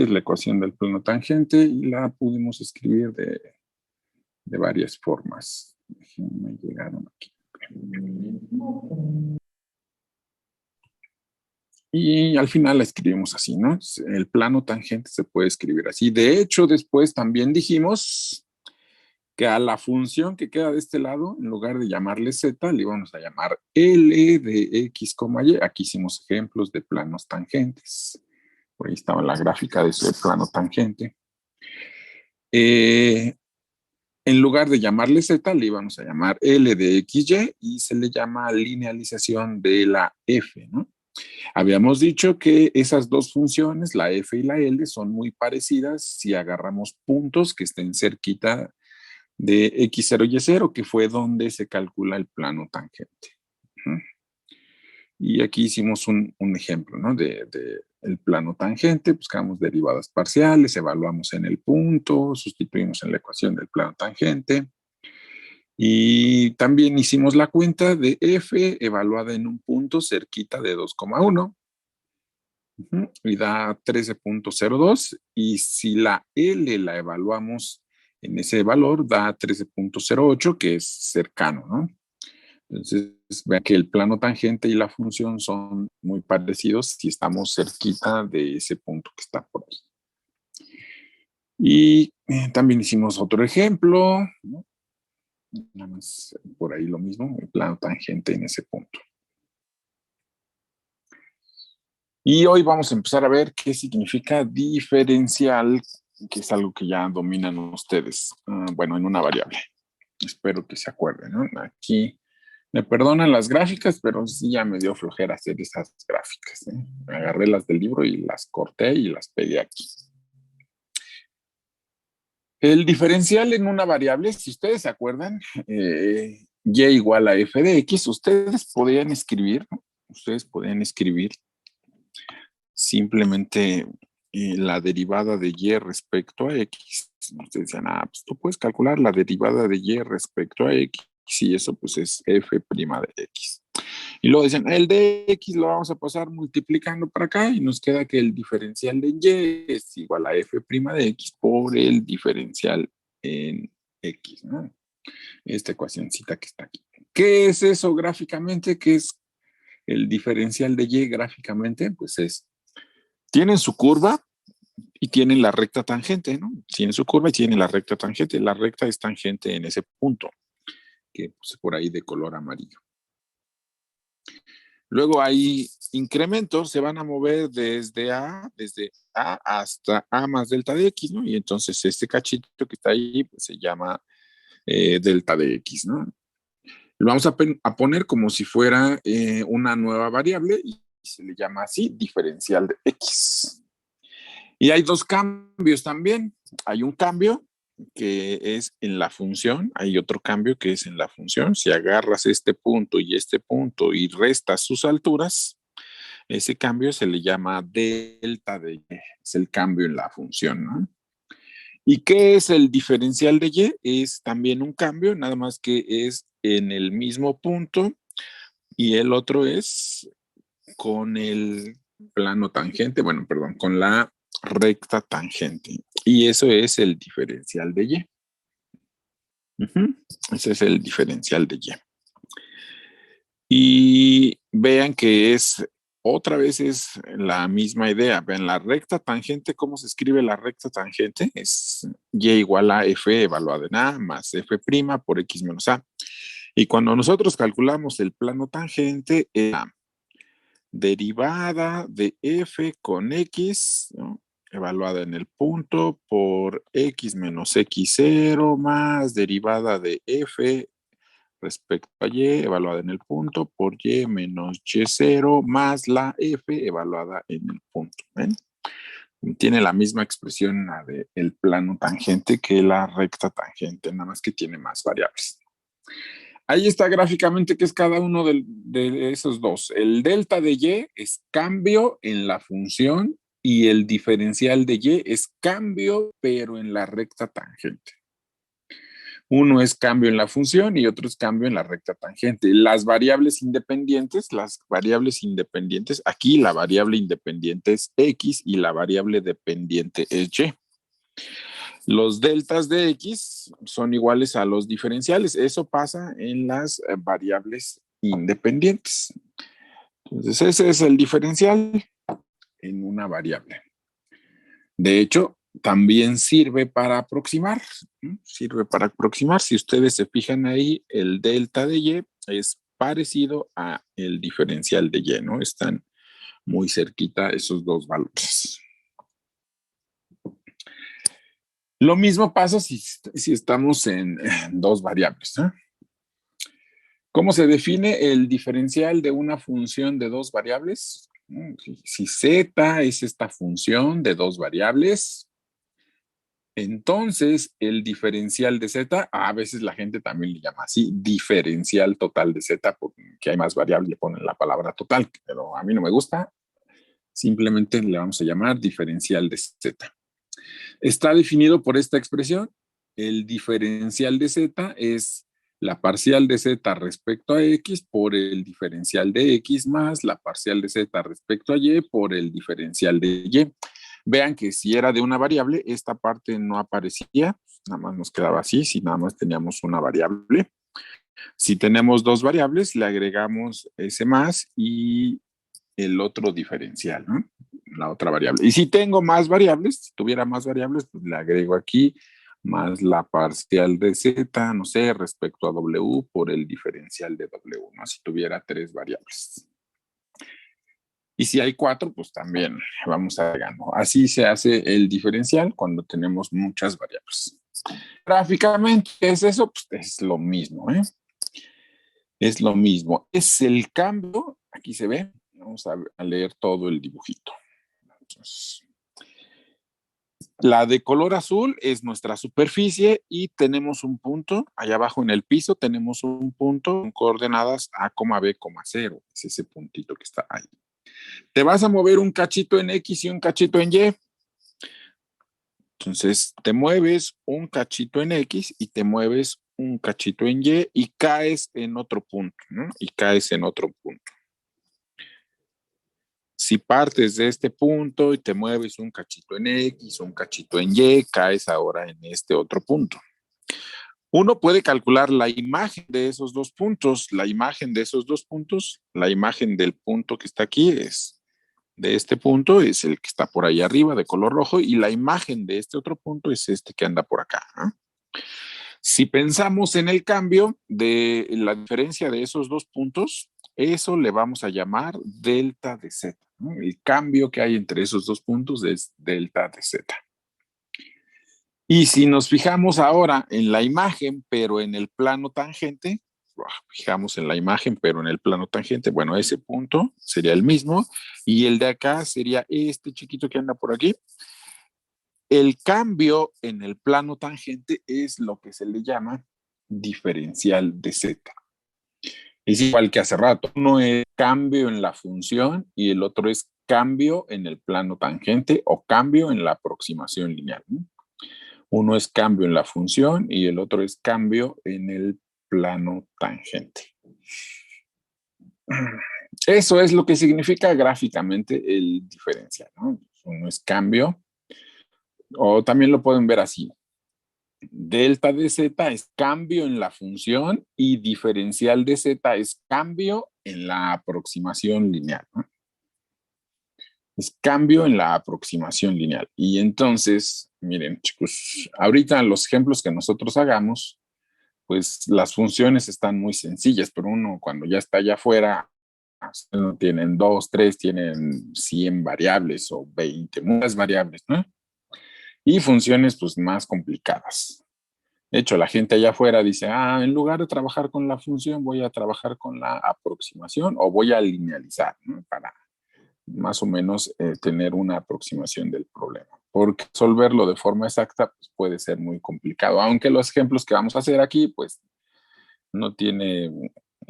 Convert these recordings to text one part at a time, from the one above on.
es la ecuación del plano tangente y la pudimos escribir de varias formas. Déjenme llegar aquí. Y al final la escribimos así, ¿no? El plano tangente se puede escribir así. De hecho, después también dijimos que a la función que queda de este lado, en lugar de llamarle z, le íbamos a llamar L de x, y. Aquí hicimos ejemplos de planos tangentes. Por ahí estaba la gráfica de ese plano tangente. En lugar de llamarle z, le íbamos a llamar L de xy y se le llama linealización de la f, ¿no? Habíamos dicho que esas dos funciones, la f y la L, son muy parecidas si agarramos puntos que estén cerquita de x0 y y0, que fue donde se calcula el plano tangente. Y aquí hicimos un ejemplo, ¿no? De el plano tangente, buscamos derivadas parciales, evaluamos en el punto, sustituimos en la ecuación del plano tangente. Y también hicimos la cuenta de f evaluada en un punto cerquita de 2,1. Y da 13.02. Y si la L la evaluamos en ese valor, da 13.08, que es cercano, ¿no? Entonces, vean que el plano tangente y la función son muy parecidos si estamos cerquita de ese punto que está por ahí. Y también hicimos otro ejemplo, ¿no? Nada más por ahí lo mismo, el plano tangente en ese punto. Y hoy vamos a empezar a ver qué significa diferencial, que es algo que ya dominan ustedes, bueno, en una variable. Espero que se acuerden, ¿no? Aquí me perdonan las gráficas, pero sí ya me dio flojera hacer esas gráficas, ¿eh? Agarré las del libro y las corté y las pegué aquí. El diferencial en una variable, si ustedes se acuerdan, y igual a f de x, ustedes podían escribir, ¿no? Ustedes podían escribir simplemente la derivada de y respecto a x. Ustedes decían, pues tú puedes calcular la derivada de y respecto a x y eso pues es f' de x. Y luego dicen, el de x lo vamos a pasar multiplicando para acá y nos queda que el diferencial de y es igual a f' de x por el diferencial en x, ¿no? Esta ecuacióncita que está aquí. ¿Qué es eso gráficamente? ¿Qué es el diferencial de y gráficamente? Pues tienen su curva y tienen la recta tangente, ¿no? Tienen su curva y tienen la recta tangente. La recta es tangente en ese punto, que puse por ahí de color amarillo. Luego hay incrementos, se van a mover desde A hasta A más delta de X, ¿no? Y entonces este cachito que está ahí pues, se llama delta de X, ¿no? Lo vamos a poner como si fuera una nueva variable y se le llama así diferencial de X. Y hay dos cambios también. Hay un cambio que es en la función, hay otro cambio que es en la función. Si agarras este punto y restas sus alturas, ese cambio se le llama delta de y, es el cambio en la función, ¿no? ¿Y qué es el diferencial de y? Es también un cambio, nada más que es en el mismo punto y el otro es con el plano tangente, bueno, perdón, con la recta tangente. Y eso es el diferencial de y. Ese es el diferencial de y. Y vean que otra vez es la misma idea. Vean la recta tangente, ¿cómo se escribe la recta tangente? Es y igual a f evaluado en a más f' por x menos a. Y cuando nosotros calculamos el plano tangente, la derivada de f con x, ¿no? Evaluada en el punto por x menos x0 más derivada de f respecto a y evaluada en el punto por y menos y0 más la f evaluada en el punto. ¿Ven? Tiene la misma expresión la del plano tangente que la recta tangente, nada más que tiene más variables. Ahí está gráficamente qué es cada uno de esos dos. El delta de y es cambio en la función y el diferencial de y es cambio pero en la recta tangente. Uno es cambio en la función y otro es cambio en la recta tangente. Las variables independientes, aquí la variable independiente es X y la variable dependiente es Y. Los deltas de X son iguales a los diferenciales. Eso pasa en las variables independientes. Entonces, ese es el diferencial en una variable. De hecho, también sirve para aproximar. ¿No? Sirve para aproximar. Si ustedes se fijan ahí, el delta de Y es parecido a el diferencial de Y, ¿no? Están muy cerquita esos dos valores. Lo mismo pasa si estamos en dos variables. ¿Eh? ¿Cómo se define el diferencial de una función de dos variables? Si z es esta función de dos variables, entonces el diferencial de z, a veces la gente también le llama así, diferencial total de z, porque hay más variables, le ponen la palabra total, pero a mí no me gusta. Simplemente le vamos a llamar diferencial de z. Está definido por esta expresión. El diferencial de z es la parcial de z respecto a x por el diferencial de x más la parcial de z respecto a y por el diferencial de y. Vean que si era de una variable, esta parte no aparecía, nada más nos quedaba así, si nada más teníamos una variable. Si tenemos dos variables, le agregamos ese más y el otro diferencial, ¿no? La otra variable. Y si tengo más variables, si tuviera más variables, pues le agrego aquí más la parcial de z, no sé, respecto a w por el diferencial de w, ¿no? Si tuviera tres variables. Y si hay cuatro, pues también vamos agregando. Así se hace el diferencial cuando tenemos muchas variables. Gráficamente, ¿qué es eso? Pues es lo mismo, ¿eh? Es lo mismo. Es el cambio, aquí se ve, vamos a leer todo el dibujito. Entonces, la de color azul es nuestra superficie y tenemos un punto, allá abajo en el piso tenemos un punto con coordenadas A, B, 0, es ese puntito que está ahí. Te vas a mover un cachito en X y un cachito en Y. Entonces, te mueves un cachito en X y te mueves un cachito en y caes en otro punto, ¿no? Y caes en otro punto. Si partes de este punto y te mueves un cachito en X, un cachito en Y, caes ahora en este otro punto. Uno puede calcular la imagen de esos dos puntos. La imagen de esos dos puntos, la imagen del punto que está aquí es de este punto, es el que está por ahí arriba de color rojo, y la imagen de este otro punto es este que anda por acá, ¿no? Si pensamos en el cambio de la diferencia de esos dos puntos, eso le vamos a llamar delta de z, ¿no? El cambio que hay entre esos dos puntos es delta de z. Y si nos fijamos ahora en la imagen, pero en el plano tangente, fijamos en la imagen, pero en el plano tangente, bueno, ese punto sería el mismo, y el de acá sería este chiquito que anda por aquí. El cambio en el plano tangente es lo que se le llama diferencial de z. Es igual que hace rato. Uno es cambio en la función y el otro es cambio en el plano tangente o cambio en la aproximación lineal, ¿no? Uno es cambio en la función y el otro es cambio en el plano tangente. Eso es lo que significa gráficamente el diferencial, ¿no? Uno es cambio, o también lo pueden ver así. Delta de z es cambio en la función y diferencial de z es cambio en la aproximación lineal, ¿no? Es cambio en la aproximación lineal. Y entonces, miren, chicos, ahorita los ejemplos que nosotros hagamos, pues las funciones están muy sencillas, pero uno cuando ya está allá afuera, no tienen 2, 3, tienen 100 variables o 20, muchas variables, ¿no? Y funciones pues más complicadas. De hecho, la gente allá afuera dice, en lugar de trabajar con la función, voy a trabajar con la aproximación o voy a linealizar, ¿no? Para más o menos tener una aproximación del problema. Porque resolverlo de forma exacta pues, puede ser muy complicado, aunque los ejemplos que vamos a hacer aquí, pues no tiene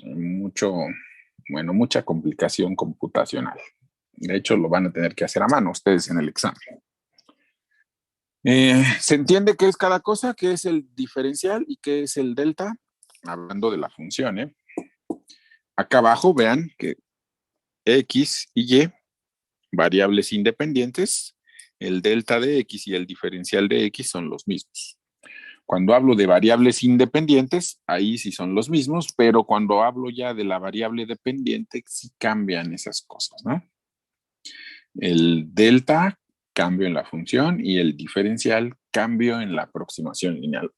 mucha complicación computacional. De hecho, lo van a tener que hacer a mano ustedes en el examen. ¿Se entiende qué es cada cosa? ¿Qué es el diferencial y qué es el delta? Hablando de la función, ¿eh? Acá abajo vean que X y Y, variables independientes, el delta de X y el diferencial de X son los mismos. Cuando hablo de variables independientes, ahí sí son los mismos, pero cuando hablo ya de la variable dependiente, sí cambian esas cosas, ¿no? El delta, cambio en la función, y el diferencial, cambio en la aproximación lineal.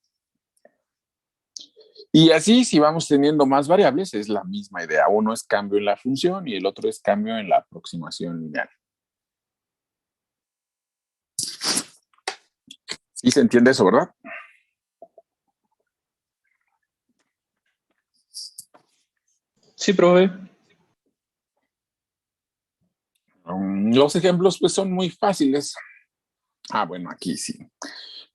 Y así, si vamos teniendo más variables, es la misma idea. Uno es cambio en la función y el otro es cambio en la aproximación lineal. ¿Sí se entiende eso, verdad? Sí, profe. Los ejemplos pues son muy fáciles. Bueno, aquí sí.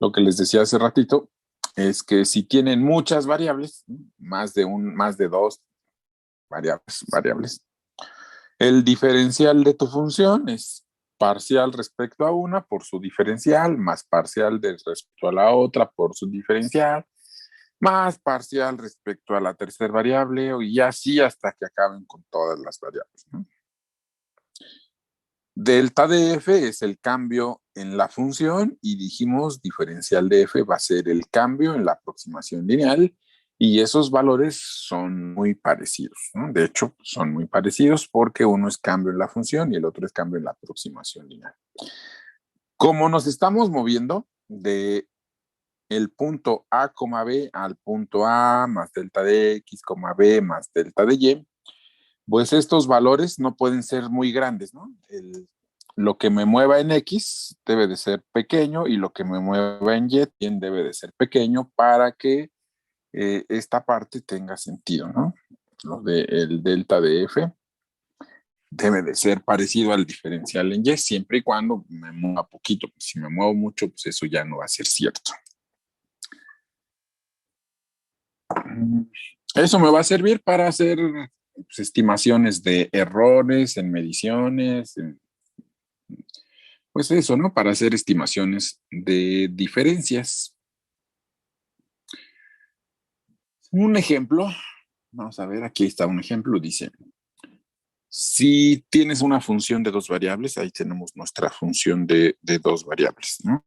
Lo que les decía hace ratito es que si tienen muchas variables, más de dos variables, el diferencial de tu función es parcial respecto a una por su diferencial, más parcial respecto a la otra por su diferencial, más parcial respecto a la tercera variable, y así hasta que acaben con todas las variables, ¿no? Delta de f es el cambio en la función y dijimos diferencial de f va a ser el cambio en la aproximación lineal, y esos valores son muy parecidos, ¿no? De hecho, son muy parecidos porque uno es cambio en la función y el otro es cambio en la aproximación lineal. Como nos estamos moviendo de el punto A, B al punto A más delta de X, B más delta de Y, pues estos valores no pueden ser muy grandes, ¿no? Lo que me mueva en X debe de ser pequeño y lo que me mueva en Y también debe de ser pequeño para que esta parte tenga sentido, ¿no? Lo del delta de F debe de ser parecido al diferencial en Y, siempre y cuando me mueva poquito. Si me muevo mucho, pues eso ya no va a ser cierto. Eso me va a servir para hacer pues, estimaciones de errores en mediciones, pues eso, ¿no? Para hacer estimaciones de diferencias. Un ejemplo, vamos a ver, aquí está un ejemplo, dice, si tienes una función de dos variables, ahí tenemos nuestra función de dos variables, ¿no?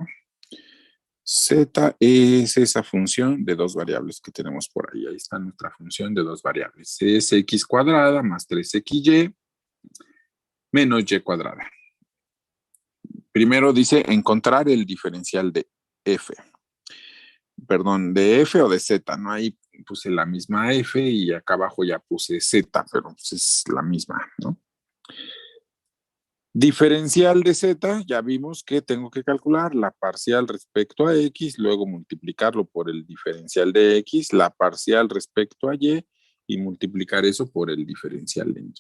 Z es esa función de dos variables que tenemos por ahí. Ahí está nuestra función de dos variables. Es x cuadrada más 3xy menos y cuadrada. Primero dice encontrar el diferencial de f. Perdón, de f o de z, ¿no? Ahí puse la misma f y acá abajo ya puse z, pero pues es la misma, ¿no? Diferencial de z, ya vimos que tengo que calcular la parcial respecto a x, luego multiplicarlo por el diferencial de x, la parcial respecto a y multiplicar eso por el diferencial de y.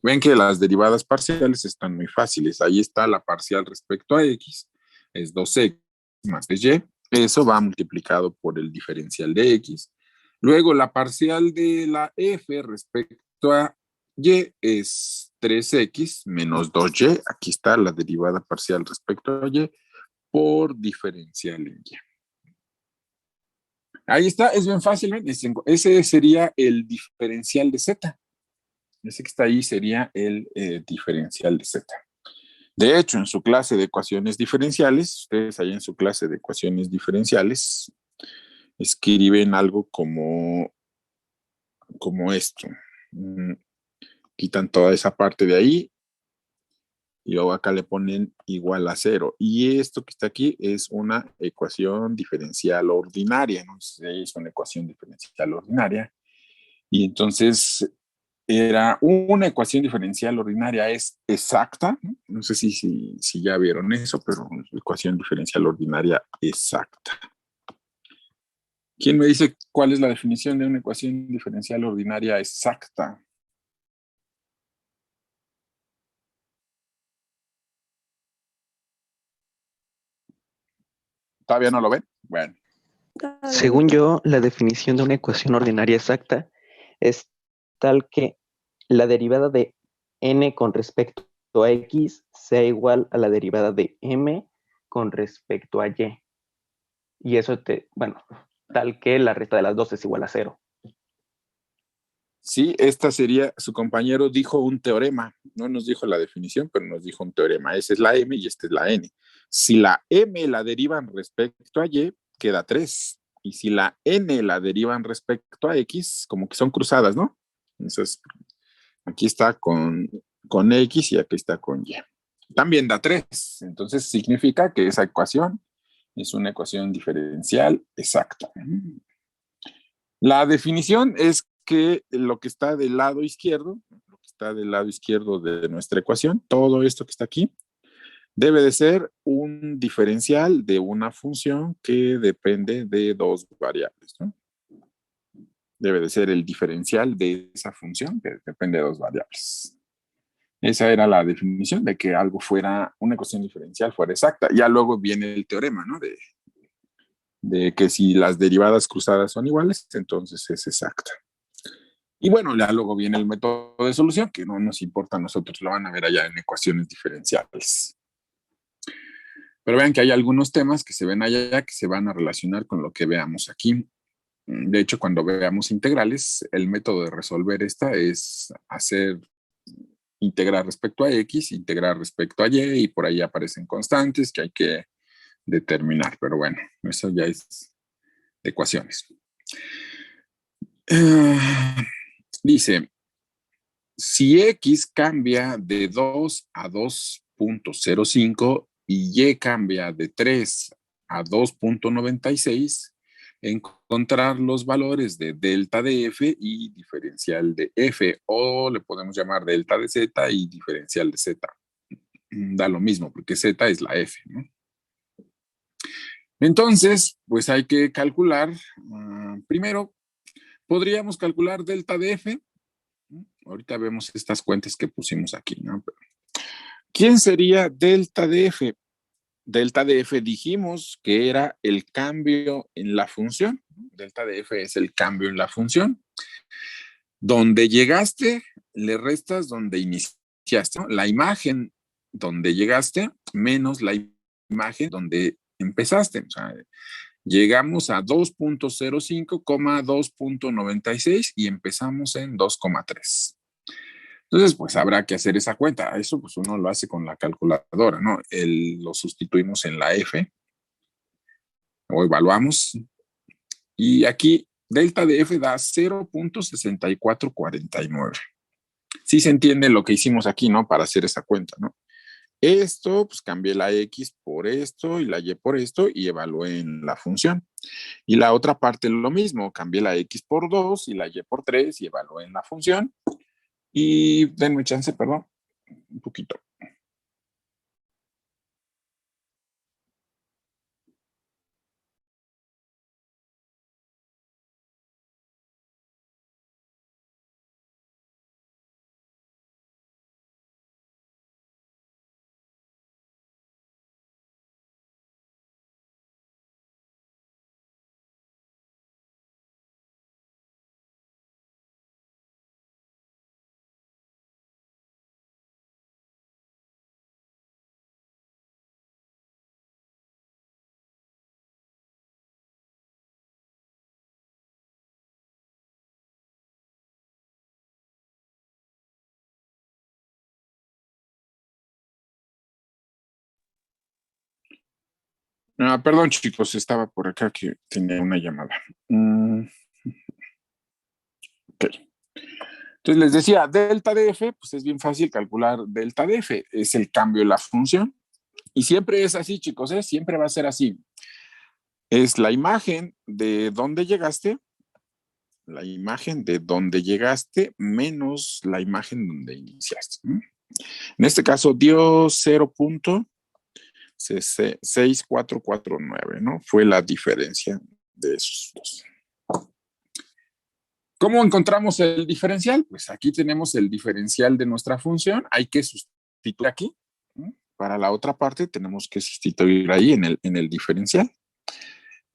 Ven que las derivadas parciales están muy fáciles. Ahí está la parcial respecto a x, es 2x más de y. Eso va multiplicado por el diferencial de x. Luego la parcial de la f respecto a y es 3x menos 2y. Aquí está la derivada parcial respecto a y por diferencial en y. Ahí está, es bien fácil. Ese sería el diferencial de z. Ese que está ahí sería el diferencial de z. De hecho, en su clase de ecuaciones diferenciales, ustedes ahí en su clase de ecuaciones diferenciales escriben algo como esto. Quitan toda esa parte de ahí y luego acá le ponen igual a 0. Y esto que está aquí es una ecuación diferencial ordinaria, ¿no? Es una ecuación diferencial ordinaria. Y entonces era una ecuación diferencial ordinaria, es exacta, ¿no? No sé si ya vieron eso, pero ecuación diferencial ordinaria exacta. ¿Quién me dice cuál es la definición de una ecuación diferencial ordinaria exacta? ¿Todavía no lo ven? Bueno. Según yo, la definición de una ecuación ordinaria exacta es tal que la derivada de n con respecto a x sea igual a la derivada de m con respecto a y. Y eso tal que la resta de las dos es igual a 0. Sí, esta sería, su compañero dijo un teorema, no nos dijo la definición, pero nos dijo un teorema. Esa es la M y esta es la N. Si la M la derivan respecto a Y, queda 3. Y si la N la derivan respecto a X, como que son cruzadas, ¿no? Entonces, aquí está con X y aquí está con Y. También da 3. Entonces, significa que esa ecuación es una ecuación diferencial exacta. La definición es que lo que está del lado izquierdo, lo que está del lado izquierdo de nuestra ecuación, todo esto que está aquí, debe de ser un diferencial de una función que depende de dos variables, ¿no? Debe de ser el diferencial de esa función que depende de dos variables. Esa era la definición de que algo fuera, una ecuación diferencial fuera exacta. Ya luego viene el teorema, ¿no? De que si las derivadas cruzadas son iguales, entonces es exacta. Y bueno, ya luego viene el método de solución, que no nos importa a nosotros, lo van a ver allá en ecuaciones diferenciales. Pero vean que hay algunos temas que se ven allá que se van a relacionar con lo que veamos aquí. De hecho, cuando veamos integrales, el método de resolver esta es integrar respecto a X, integrar respecto a Y, y por ahí aparecen constantes que hay que determinar. Pero bueno, eso ya es de ecuaciones. Dice, si X cambia de 2 a 2.05 y Y cambia de 3 a 2.96, encontrar los valores de delta de F y diferencial de F, o le podemos llamar delta de Z y diferencial de Z. Da lo mismo, porque Z es la F, ¿no? Entonces, pues hay que calcular, primero, podríamos calcular delta de F. Ahorita vemos estas cuentas que pusimos aquí, ¿no? ¿Quién sería delta de F? Delta de F dijimos que era el cambio en la función. Delta de F es el cambio en la función. Donde llegaste, le restas donde iniciaste, ¿no? La imagen donde llegaste menos la imagen donde empezaste. O sea, llegamos a 2.05, 2.96 y empezamos en 2,3. Entonces, pues habrá que hacer esa cuenta. Eso pues uno lo hace con la calculadora, ¿no? Lo sustituimos en la F o evaluamos. Y aquí delta de F da 0.6449. Sí se entiende lo que hicimos aquí, ¿no? Para hacer esa cuenta, ¿no? Esto, pues cambié la X por esto y la Y por esto y evalué en la función. Y la otra parte lo mismo, cambié la X por 2 y la Y por 3 y evalué en la función. Y denme chance, perdón, un poquito. Perdón, chicos, estaba por acá que tenía una llamada. Ok. Entonces les decía, delta de F, pues es bien fácil calcular delta de F, es el cambio de la función. Y siempre es así, chicos, ¿eh? Siempre va a ser así. Es la imagen de dónde llegaste, menos la imagen donde iniciaste. En este caso dio 0.6449, ¿no? Fue la diferencia de esos dos. ¿Cómo encontramos el diferencial? Pues aquí tenemos el diferencial de nuestra función. Hay que sustituir aquí. Para la otra parte tenemos que sustituir ahí en el diferencial.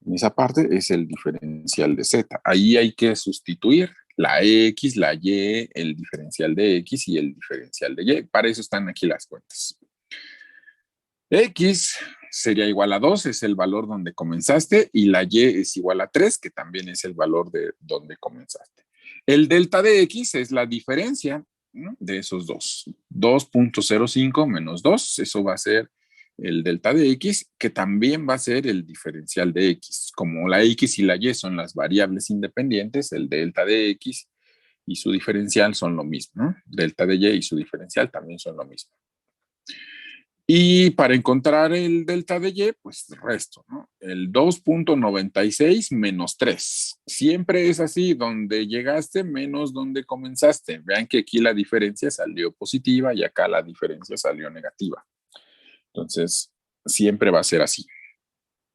En esa parte es el diferencial de Z. Ahí hay que sustituir la X, la Y, el diferencial de X y el diferencial de Y. Para eso están aquí las cuentas. X sería igual a 2, es el valor donde comenzaste, y la Y es igual a 3, que también es el valor de donde comenzaste. El delta de X es la diferencia, ¿no?, de esos dos. 2.05 menos 2, eso va a ser el delta de X, que también va a ser el diferencial de X. Como la X y la Y son las variables independientes, el delta de X y su diferencial son lo mismo, ¿no? Delta de Y y su diferencial también son lo mismo. Y para encontrar el delta de Y, pues resto, ¿no? El 2.96 menos 3. Siempre es así, donde llegaste menos donde comenzaste. Vean que aquí la diferencia salió positiva y acá la diferencia salió negativa. Entonces, siempre va a ser así.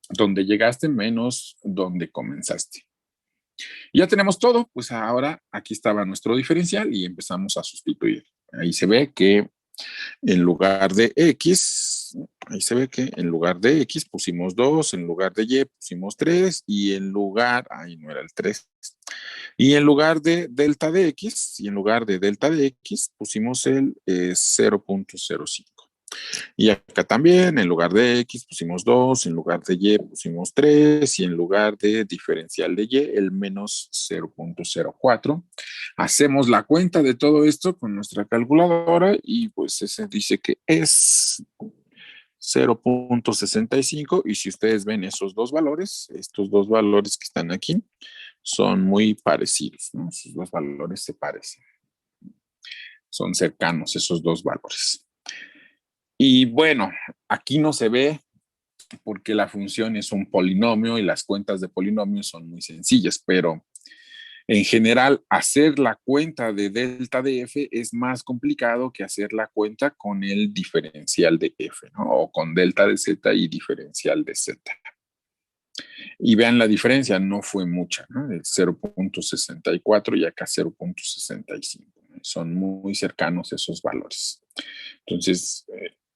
Donde llegaste menos donde comenzaste. Y ya tenemos todo, pues ahora aquí estaba nuestro diferencial y empezamos a sustituir. Ahí se ve que en lugar de X, ahí se ve que en lugar de X pusimos 2, en lugar de Y pusimos 3 y en lugar, ahí no era el 3, y en lugar de delta de X, y en lugar de delta de X pusimos el 0.05. Y acá también, en lugar de X pusimos 2, en lugar de Y pusimos 3 y en lugar de diferencial de Y el menos 0.04. Hacemos la cuenta de todo esto con nuestra calculadora y pues ese dice que es 0.65 y si ustedes ven esos dos valores, estos dos valores que están aquí, son muy parecidos, ¿no? Esos dos valores se parecen. Son cercanos esos dos valores. Y bueno, aquí no se ve porque la función es un polinomio y las cuentas de polinomios son muy sencillas, pero en general hacer la cuenta de delta de f es más complicado que hacer la cuenta con el diferencial de f, ¿no? O con delta de z y diferencial de z. Y vean la diferencia, no fue mucha, ¿no? El 0.64 y acá 0.65. Son muy cercanos esos valores. Entonces,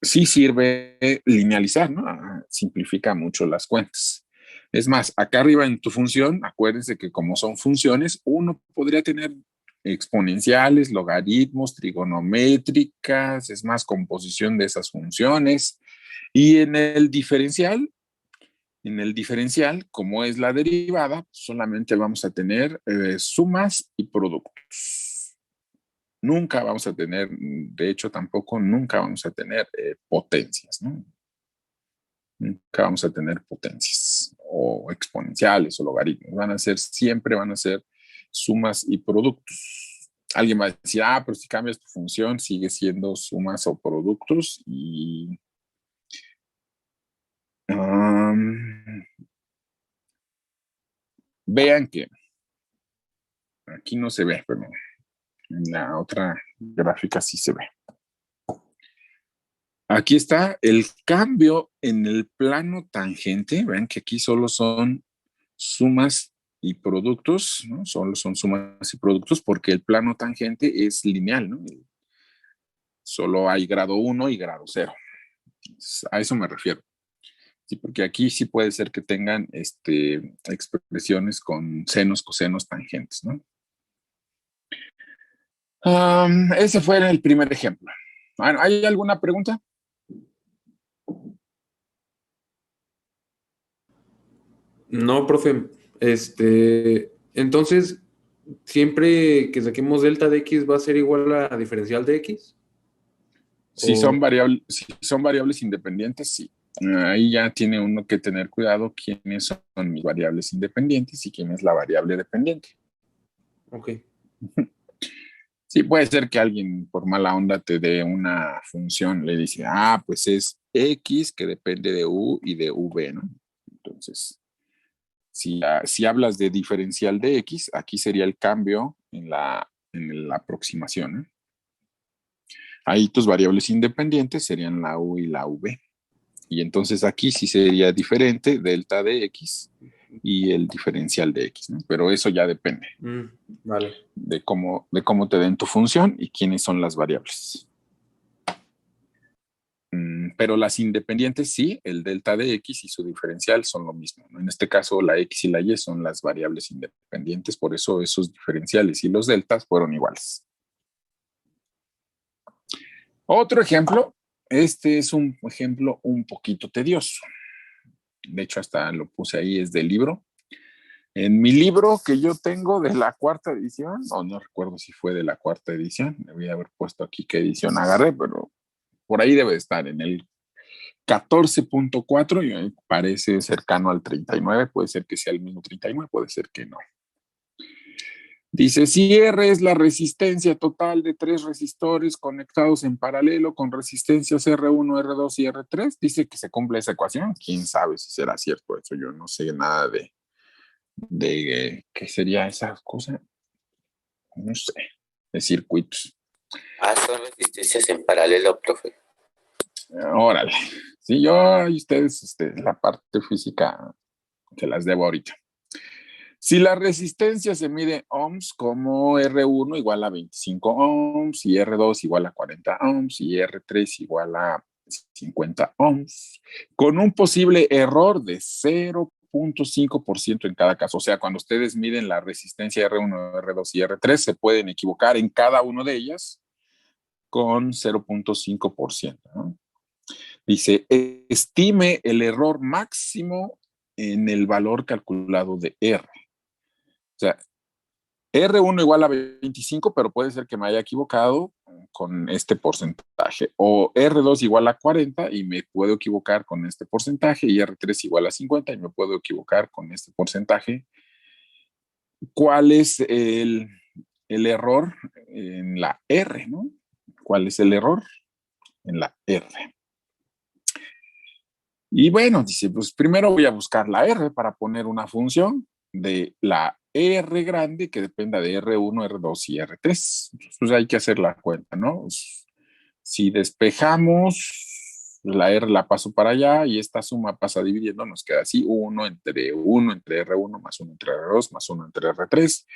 sí sirve linealizar, ¿no? Simplifica mucho las cuentas. Es más, acá arriba en tu función, acuérdense que como son funciones, uno podría tener exponenciales, logaritmos, trigonométricas, es más, composición de esas funciones. Y en el diferencial, como es la derivada, solamente vamos a tener sumas y productos. Nunca vamos a tener, de hecho tampoco nunca vamos a tener potencias, ¿no? Nunca vamos a tener potencias o exponenciales o logaritmos. Siempre van a ser sumas y productos. Alguien va a decir, pero si cambias tu función, sigue siendo sumas o productos y vean que aquí no se ve, pero en la otra gráfica sí se ve. Aquí está el cambio en el plano tangente. Ven que aquí solo son sumas y productos, ¿no? Solo son sumas y productos porque el plano tangente es lineal, ¿no? Solo hay grado 1 y grado 0. A eso me refiero. Sí, porque aquí sí puede ser que tengan expresiones con senos, cosenos, tangentes, ¿no? Ese fue el primer ejemplo. Bueno, ¿hay alguna pregunta? No, profe. Entonces, siempre que saquemos delta de x va a ser igual a diferencial de x. Si son variables independientes, sí. Ahí ya tiene uno que tener cuidado quiénes son mis variables independientes y quién es la variable dependiente. Ok. Sí, puede ser que alguien por mala onda te dé una función, le dice, pues es x que depende de u y de v, ¿no? Entonces, si hablas de diferencial de x, aquí sería el cambio en la aproximación, ¿no? Ahí tus variables independientes serían la u y la v. Y entonces aquí sí sería diferente delta de x y el diferencial de x, ¿no? Pero eso ya depende Vale. de cómo te den tu función y quiénes son las variables. Pero las independientes sí, el delta de x y su diferencial son lo mismo, ¿no? En este caso la x y la y son las variables independientes, por eso esos diferenciales y los deltas fueron iguales. Otro ejemplo, Este es un ejemplo un poquito tedioso. De hecho, hasta lo puse ahí, es del libro. En mi libro que yo tengo de la cuarta edición, o no recuerdo si fue de la cuarta edición, me voy a haber puesto aquí qué edición agarré, pero por ahí debe estar en el 14.4 y me parece cercano al 39, puede ser que sea el mismo 39, puede ser que no. Dice, si R es la resistencia total de tres resistores conectados en paralelo con resistencias R1, R2 y R3, dice que se cumple esa ecuación. ¿Quién sabe si será cierto eso? Yo no sé nada de qué sería esa cosa. No sé, de circuitos. Son resistencias en paralelo, profe. Órale. Sí, yo y ustedes, la parte física se las debo ahorita. Si la resistencia se mide en ohms, como R1 igual a 25 ohms, y R2 igual a 40 ohms, y R3 igual a 50 ohms, con un posible error de 0.5% en cada caso. O sea, cuando ustedes miden la resistencia R1, R2 y R3, se pueden equivocar en cada uno de ellas con 0.5%, ¿no? Dice, estime el error máximo en el valor calculado de R. O sea, R1 igual a 25, pero puede ser que me haya equivocado con este porcentaje. O R2 igual a 40 y me puedo equivocar con este porcentaje. Y R3 igual a 50 y me puedo equivocar con este porcentaje. ¿Cuál es el error en la R, ¿no? ¿Cuál es el error en la R? Y bueno, dice, pues primero voy a buscar la R para poner una función de la R grande que dependa de R1, R2 y R3. Entonces hay que hacer la cuenta, ¿no? Si despejamos, la R la paso para allá y esta suma pasa dividiendo, nos queda así, 1 entre R1 más 1 entre R2 más 1 entre R3.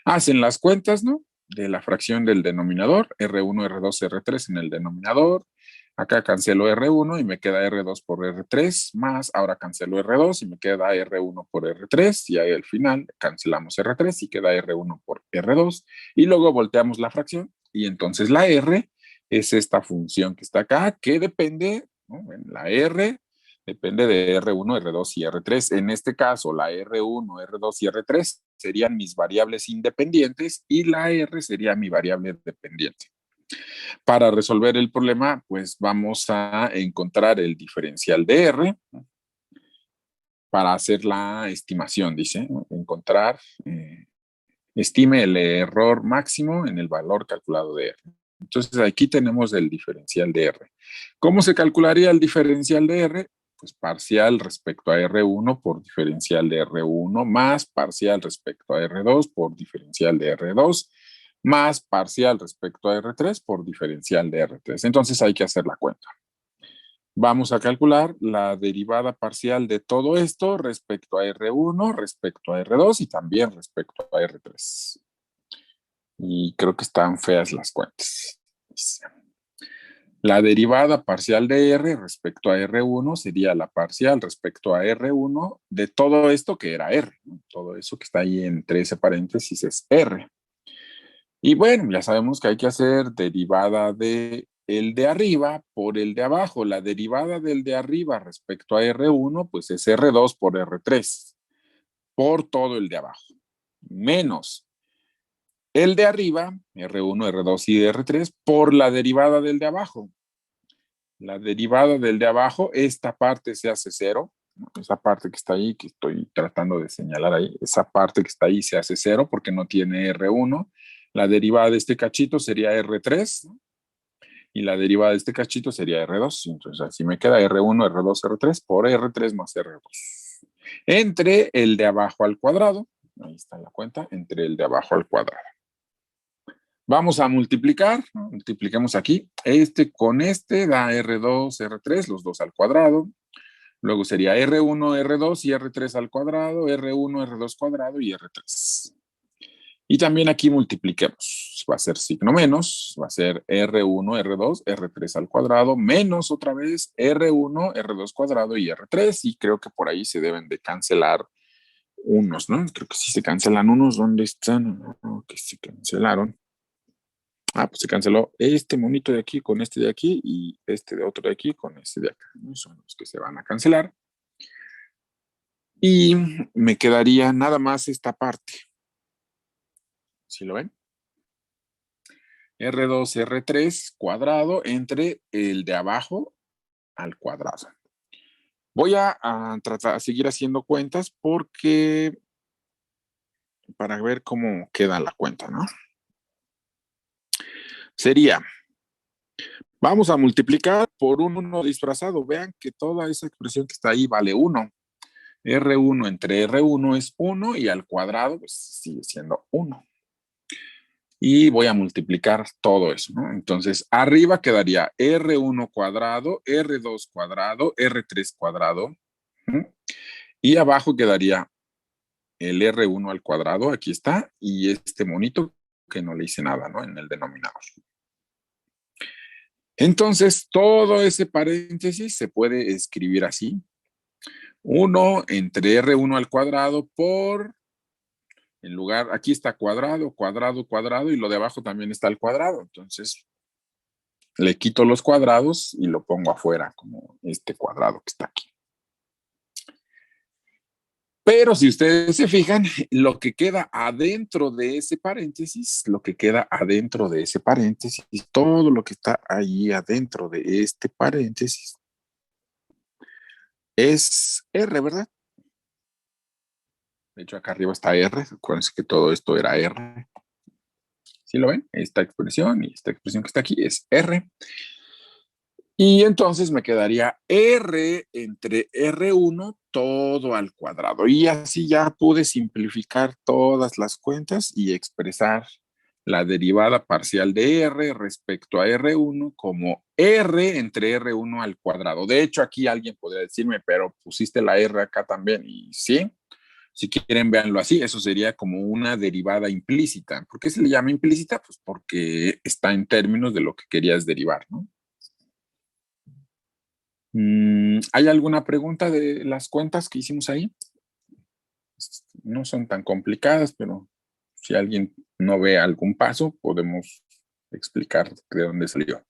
Hacen las cuentas, ¿no? De la fracción del denominador, R1, R2, R3 en el denominador. Acá cancelo R1 y me queda R2 por R3, más ahora cancelo R2 y me queda R1 por R3, y ahí al final cancelamos R3 y queda R1 por R2, y luego volteamos la fracción, y entonces la R es esta función que está acá, que depende, ¿no? La R depende de R1, R2 y R3. En este caso, la R1, R2 y R3 serían mis variables independientes y la R sería mi variable dependiente. Para resolver el problema, pues vamos a encontrar el diferencial de R para hacer la estimación, dice, ¿no? Encontrar, estime el error máximo en el valor calculado de R. Entonces aquí tenemos el diferencial de R. ¿Cómo se calcularía el diferencial de R? Pues parcial respecto a R1 por diferencial de R1 más parcial respecto a R2 por diferencial de R2 más parcial respecto a R3 por diferencial de R3. Entonces hay que hacer la cuenta. Vamos a calcular la derivada parcial de todo esto respecto a R1, respecto a R2 y también respecto a R3. Y creo que están feas las cuentas. La derivada parcial de R respecto a R1 sería la parcial respecto a R1 de todo esto que era R, ¿no? Todo eso que está ahí entre ese paréntesis es R. Y bueno, ya sabemos que hay que hacer derivada de el de arriba por el de abajo. La derivada del de arriba respecto a R1, pues es R2 por R3, por todo el de abajo, menos el de arriba, R1, R2 y R3, por la derivada del de abajo. La derivada del de abajo, esta parte se hace cero, ¿no? Esa parte que está ahí, que estoy tratando de señalar ahí, esa parte que está ahí se hace cero porque no tiene R1. La derivada de este cachito sería R3, ¿no? Y la derivada de este cachito sería R2. Entonces así me queda R1, R2, R3 por R3 más R2. Entre el de abajo al cuadrado, ahí está la cuenta, entre el de abajo al cuadrado. Vamos a multiplicar, ¿no? Multipliquemos aquí. Este con este da R2, R3, los dos al cuadrado. Luego sería R1, R2 y R3 al cuadrado, R1, R2 cuadrado y R3. Y también aquí multipliquemos. Va a ser signo menos, va a ser R1, R2, R3 al cuadrado, menos otra vez R1, R2 cuadrado y R3. Y creo que por ahí se deben de cancelar unos, ¿no? Creo que sí se cancelan unos. ¿Dónde están? No, que se cancelaron. Pues se canceló este monito de aquí con este de aquí y este de otro de aquí con este de acá, ¿no? Son los que se van a cancelar. Y me quedaría nada más esta parte. ¿Sí lo ven? R2, R3 cuadrado entre el de abajo al cuadrado. Voy a tratar a seguir haciendo cuentas porque para ver cómo queda la cuenta, ¿no? Sería, vamos a multiplicar por un 1 disfrazado. Vean que toda esa expresión que está ahí vale 1. R1 entre R1 es 1 y al cuadrado pues, sigue siendo 1. Y voy a multiplicar todo eso, ¿no? Entonces, arriba quedaría R1 cuadrado, R2 cuadrado, R3 cuadrado. Y abajo quedaría el R1 al cuadrado, aquí está, y este monito que no le hice nada, ¿no? En el denominador. Entonces, todo ese paréntesis se puede escribir así. 1 entre R1 al cuadrado por, en lugar, aquí está cuadrado, cuadrado, cuadrado, y lo de abajo también está el cuadrado. Entonces, le quito los cuadrados y lo pongo afuera, como este cuadrado que está aquí. Pero si ustedes se fijan, lo que queda adentro de ese paréntesis, todo lo que está ahí adentro de este paréntesis es R, ¿verdad? De hecho, acá arriba está R. Acuérdense que todo esto era R. ¿Sí lo ven? Esta expresión y esta expresión que está aquí es R. Y entonces me quedaría R entre R1 todo al cuadrado. Y así ya pude simplificar todas las cuentas y expresar la derivada parcial de R respecto a R1 como R entre R1 al cuadrado. De hecho, aquí alguien podría decirme, pero pusiste la R acá también. Y sí, si quieren véanlo así, eso sería como una derivada implícita. ¿Por qué se le llama implícita? Pues porque está en términos de lo que querías derivar, ¿no? ¿Hay alguna pregunta de las cuentas que hicimos ahí? No son tan complicadas, pero si alguien no ve algún paso, podemos explicar de dónde salió.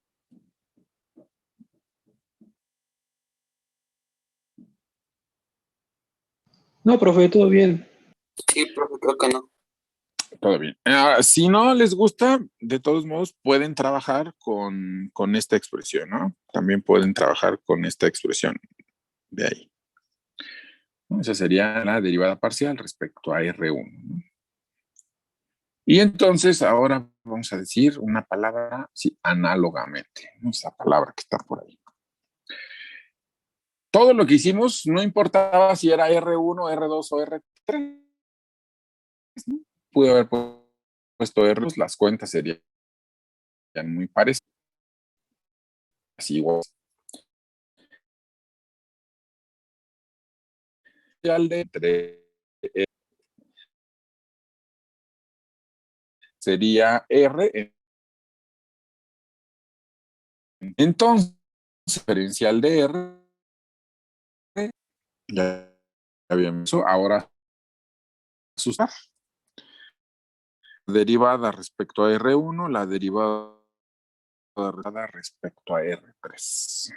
No, profe, todo bien. Sí, profe, creo que no. Todo bien. Si no les gusta, de todos modos, pueden trabajar con esta expresión, ¿no? También pueden trabajar con esta expresión de ahí. Esa sería la derivada parcial respecto a R1, ¿no? Y entonces ahora vamos a decir una palabra, sí, análogamente, esa palabra que está por ahí. Todo lo que hicimos no importaba si era R1, R2 o R3. ¿No? Pude haber puesto R2, las cuentas serían muy parecidas. Así igual. De entre sería R. Entonces, diferencial de R, ya habíamos visto, ahora usar derivada respecto a R1, la derivada respecto a R3.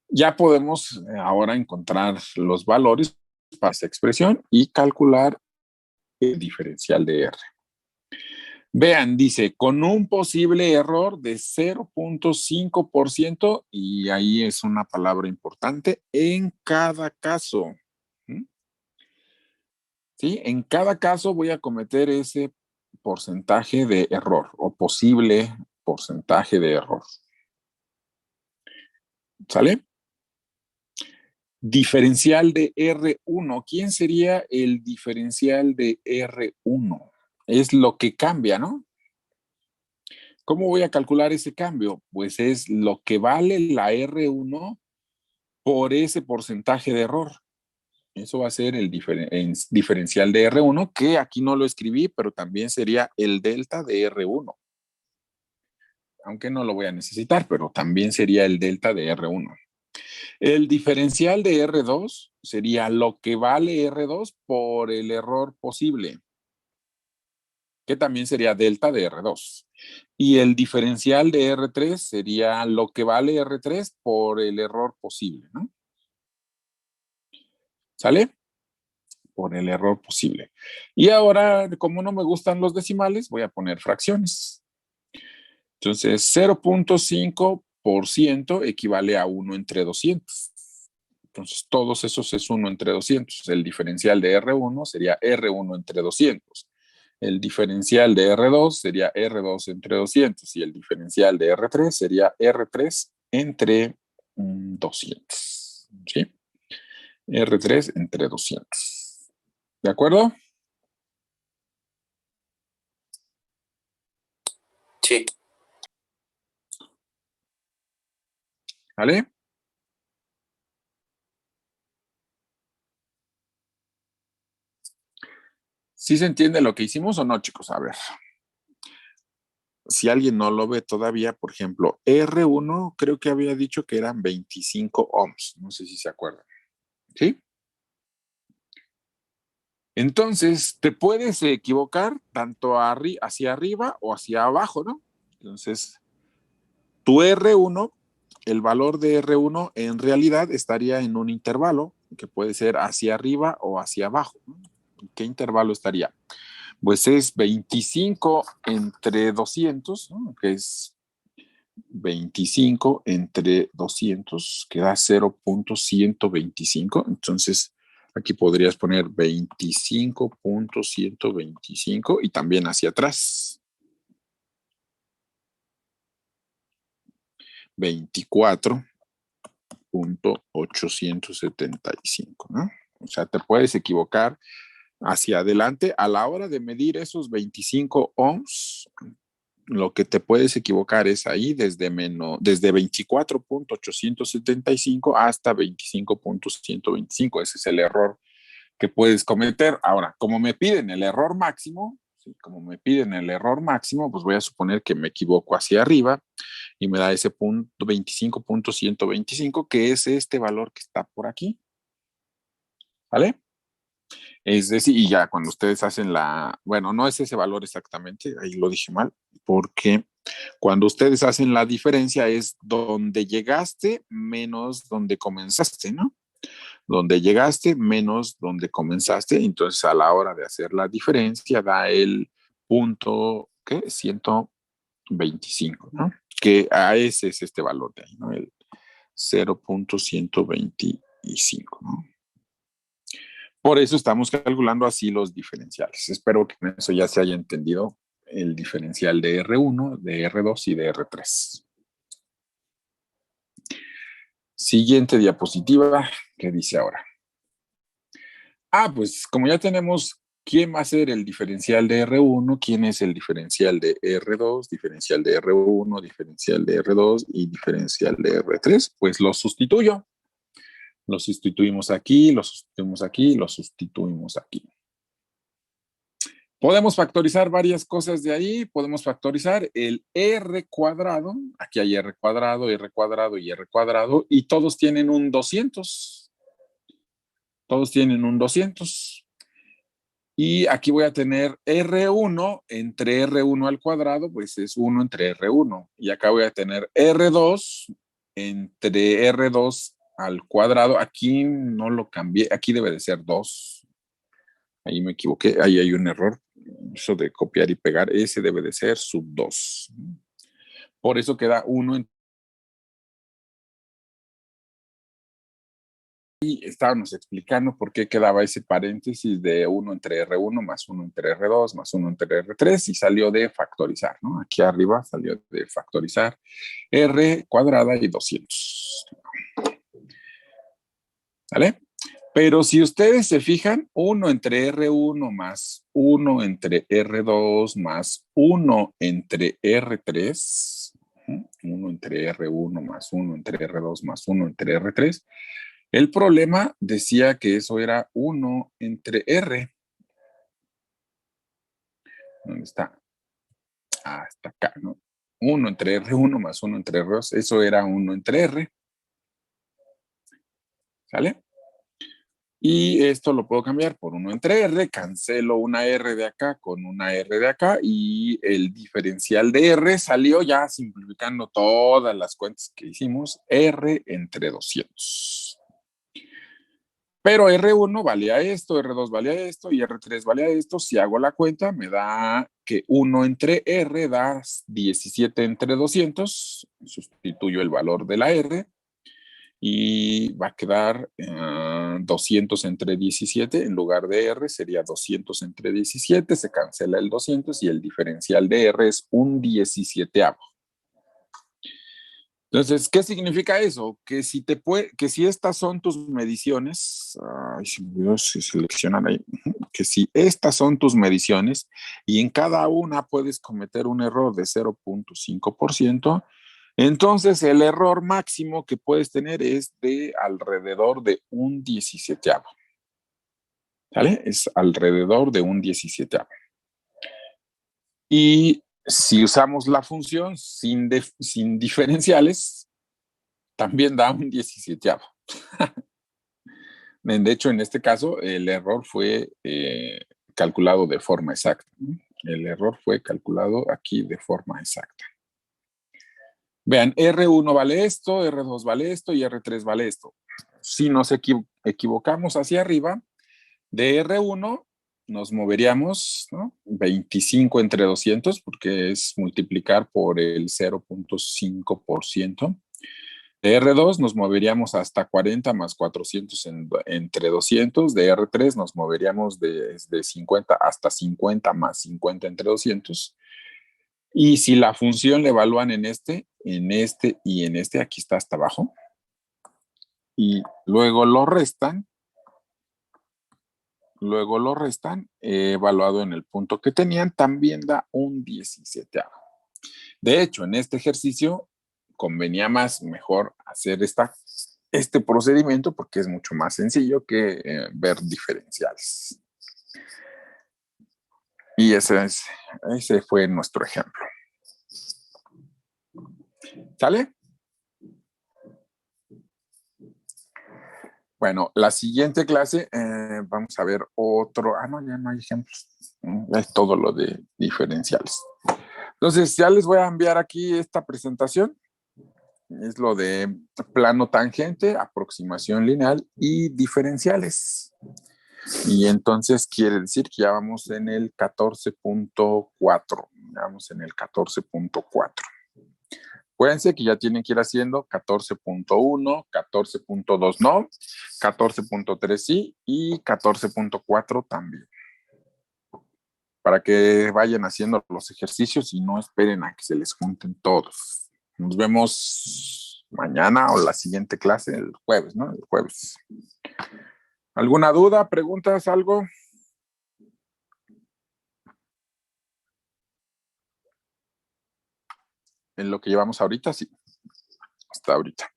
Ya podemos ahora encontrar los valores para esta expresión y calcular el diferencial de R. Vean, dice, con un posible error de 0.5%, y ahí es una palabra importante, en cada caso. ¿Sí? En cada caso voy a cometer ese porcentaje de error o posible porcentaje de error. ¿Sale? Diferencial de R1. ¿Quién sería el diferencial de R1? Es lo que cambia, ¿no? ¿Cómo voy a calcular ese cambio? Pues es lo que vale la R1 por ese porcentaje de error. Eso va a ser el diferencial de R1, que aquí no lo escribí, pero también sería el delta de R1. Aunque no lo voy a necesitar, pero también sería el delta de R1. El diferencial de R2 sería lo que vale R2 por el error posible. que también sería delta de R2. Y el diferencial de R3 sería lo que vale R3 por el error posible, ¿no? ¿Sale? Por el error posible. Y ahora, como no me gustan los decimales, voy a poner fracciones. Entonces, 0.5% equivale a 1 entre 200. Entonces, todos esos es 1 entre 200. El diferencial de R1 sería R1 entre 200. El diferencial de R2 sería R2 entre 200. Y el diferencial de R3 sería R3 entre 200. ¿Sí? R3 entre 200. ¿De acuerdo? Sí. ¿Vale? ¿Sí se entiende lo que hicimos o no, chicos? A ver. Si alguien no lo ve todavía, por ejemplo, R1 creo que había dicho que eran 25 ohms. No sé si se acuerdan. ¿Sí? Entonces, te puedes equivocar tanto hacia arriba o hacia abajo, ¿no? Entonces, tu R1, el valor de R1 en realidad estaría en un intervalo que puede ser hacia arriba o hacia abajo, ¿no? ¿Qué intervalo estaría? Pues es 25 entre 200, ¿no? Que es 25 entre 200, que da 0.125. Entonces, aquí podrías poner 25.125 y también hacia atrás. 24.875, ¿no? O sea, te puedes equivocar hacia adelante a la hora de medir esos 25 ohms. Lo que te puedes equivocar es ahí desde 24.875 hasta 25.125. Ese es el error que puedes cometer. Ahora, como me piden el error máximo, ¿sí? Como me piden el error máximo, pues voy a suponer que me equivoco hacia arriba y me da ese punto 25.125, que es este valor que está por aquí. ¿Vale? Es decir, y ya cuando ustedes hacen bueno, no es ese valor exactamente, ahí lo dije mal, porque cuando ustedes hacen la diferencia es donde llegaste menos donde comenzaste, ¿no? Donde llegaste menos donde comenzaste, entonces a la hora de hacer la diferencia da el punto, ¿qué? 125, ¿no? Que a ese es este valor de ahí, ¿no? El 0.125, ¿no? Por eso estamos calculando así los diferenciales. Espero que con eso ya se haya entendido el diferencial de R1, de R2 y de R3. Siguiente diapositiva, ¿qué dice ahora? Pues como ya tenemos quién va a ser el diferencial de R1, quién es el diferencial de R2, diferencial de R1, diferencial de R2 y diferencial de R3, pues los sustituyo. Lo sustituimos aquí, lo sustituimos aquí, lo sustituimos aquí. Podemos factorizar varias cosas de ahí. Podemos factorizar el R cuadrado. Aquí hay R cuadrado, R cuadrado y R cuadrado. Y todos tienen un 200. Todos tienen un 200. Y aquí voy a tener R1 entre R1 al cuadrado, pues es 1 entre R1. Y acá voy a tener R2 entre R2 al cuadrado. Aquí no lo cambié. Aquí debe de ser 2. Ahí me equivoqué. Ahí hay un error. Eso de copiar y pegar, ese debe de ser sub 2. Por eso queda 1 en... Y estábamos explicando por qué quedaba ese paréntesis de 1 entre R1 más 1 entre R2 más 1 entre R3 y salió de factorizar, ¿no? Aquí arriba salió de factorizar R cuadrada y 200. ¿Vale? Pero si ustedes se fijan, 1 entre R1 más 1 entre R2 más 1 entre R3, 1 entre R1 más 1 entre R2 más 1 entre R3, el problema decía que eso era 1 entre R. ¿Dónde está? Hasta acá, ¿no? 1 entre R1 más 1 entre R2, eso era 1 entre R. ¿Sale? Y esto lo puedo cambiar por 1 entre R, cancelo una R de acá con una R de acá y el diferencial de R salió ya simplificando todas las cuentas que hicimos, R entre 200. Pero R1 valía esto, R2 valía esto y R3 valía esto. Si hago la cuenta me da que 1 entre R da 17 entre 200. Sustituyo el valor de la R. Y va a quedar 200 entre 17, en lugar de R sería 200 entre 17, se cancela el 200 y el diferencial de R es un 17avo. Entonces, ¿qué significa eso? Que si estas son tus mediciones, se me olvidó si seleccionan ahí, que si estas son tus mediciones y en cada una puedes cometer un error de 0.5%, entonces el error máximo que puedes tener es de alrededor de un 17avo. ¿Sale? Es alrededor de un 17avo. Y si usamos la función sin diferenciales, también da un 17avo. De hecho, en este caso, el error fue calculado de forma exacta. El error fue calculado aquí de forma exacta. Vean, R1 vale esto, R2 vale esto y R3 vale esto. Si nos equivocamos hacia arriba, de R1 nos moveríamos, ¿no? 25 entre 200, porque es multiplicar por el 0.5%. De R2 nos moveríamos hasta 40 más 400 entre 200. De R3 nos moveríamos desde 50 hasta 50 más 50 entre 200. Y si la función le evalúan en este y en este, aquí está hasta abajo, y luego lo restan, evaluado en el punto que tenían, también da un 17avo. De hecho, en este ejercicio convenía mejor hacer este procedimiento porque es mucho más sencillo que ver diferenciales. Y ese fue nuestro ejemplo. ¿Sale? Bueno, la siguiente clase vamos a ver otro. No, ya no hay ejemplos. Es todo lo de diferenciales. Entonces, ya les voy a enviar aquí esta presentación. Es lo de plano tangente, aproximación lineal y diferenciales. Y entonces quiere decir que ya vamos en el 14.4. Vamos en el 14.4. Acuérdense que ya tienen que ir haciendo 14.1, 14.2 no, 14.3 sí y 14.4 también. Para que vayan haciendo los ejercicios y no esperen a que se les junten todos. Nos vemos mañana o la siguiente clase, el jueves, ¿no? El jueves. ¿Alguna duda, preguntas, algo? En lo que llevamos ahorita, sí. Hasta ahorita.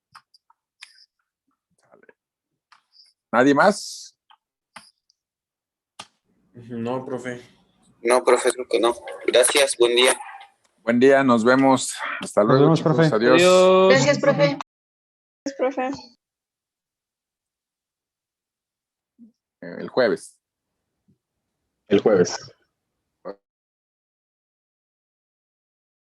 ¿Nadie más? No, profe. No, profe, creo que no. Gracias, buen día. Buen día, nos vemos. Hasta luego, vemos, chicos. profe. Adiós. Adiós. Gracias, profe. Gracias, profe. El jueves. El jueves.